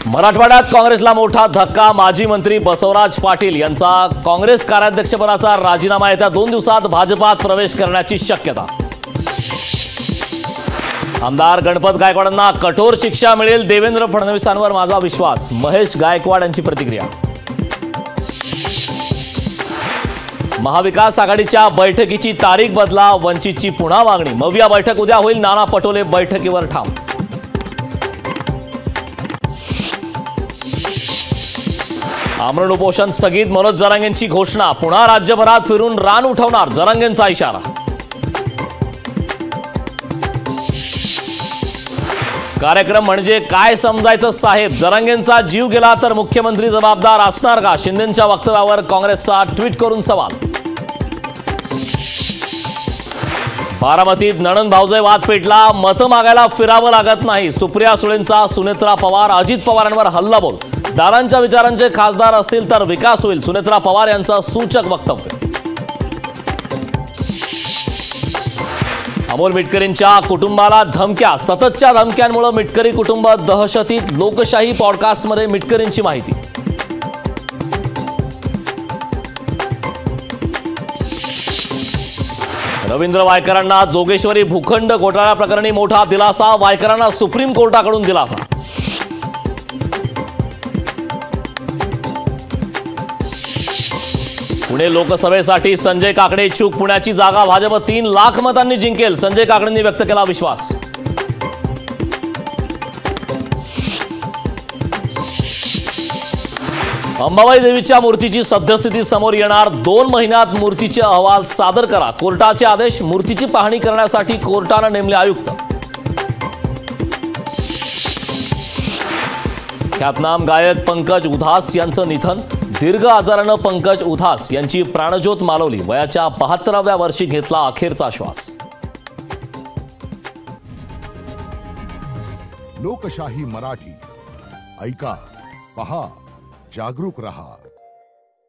मराठवाड्यात काँग्रेसला मोठा धक्का। माजी मंत्री बसवराज पाटील यांचा काँग्रेस कार्याध्यक्षपदाचा राजीनामा येत्या 2 दिवसात भाजपात प्रवेश करण्याची शक्यता। आमदार गणपत गायकवाडांना कठोर शिक्षा मिळेल, देवेंद्र फडणवीसांवर माझा विश्वास, महेश गायकवाड यांची प्रतिक्रिया। महाविकास आघाडीच्या बैठकीची तारीख बदला, वंचितची पुन्हा मागणी। मविया बैठक उद्या होईल, नाना पटोले बैठकीवर ठाम। आमरण उपोषण स्थगित, मनोज जरांगेंची घोषणा। पुन्हा राज्यभरात फिरून रान उठवणार, जरांगेंचा इशारा। कार्यक्रम म्हणजे काय समजायचं साहेब, जरांगेंचा जीव गेला तर मुख्यमंत्री जबाबदार असणार का? शिंदेंच्या वक्तव्यावर काँग्रेसचा ट्विट करून सवाल। बारामतीत नणंद भाऊजाई वाद पेटला, मतं मागायला फिरावं लागत नाही। सुप्रिया सुळेंचा सुनेत्रा पवार अजित पवारांवर हल्लाबोल। दादांच्या विचारांचे खासदार असतील तर विकास होईल, सुनेत्रा पवार यांचं सूचक वक्तव्य। अमोल मिटकरींच्या कुटुंबाला धमक्या, सततच्या धमक्यांमुळे मिटकरी कुटुंब दहशतीत। लोकशाही पॉडकास्टमध्ये मिटकरींची माहिती। रवींद्र वायकरांना जोगेश्वरी भूखंड घोटाळा प्रकरणी मोठा दिलासा, वायकरांना सुप्रीम कोर्टाकडून दिलासा। पुणे लोकसभेसाठी संजय काकडे इच्छुक, पुण्याची जागा भाजप 3 लाख मतांनी जिंकेल, संजय काकडेंनी व्यक्त केला विश्वास। अंबाबाई देवीच्या मूर्तीची सद्यस्थिती समोर येणार, 2 महिन्यात मूर्तीचे अहवाल सादर करा, कोर्टाचे आदेश। मूर्तीची पाहणी करण्यासाठी कोर्टाने नेमले आयुक्त। ख्यातनाम गायक पंकज उधास यांचं निधन, दीर्घ आजारानं पंकज उधास यांची प्राणज्योत मालवली। वयाच्या 72व्या वर्षी घेतला अखेरचा श्वास। लोकशाही मराठी ऐका, पहा, जागरूक रहा।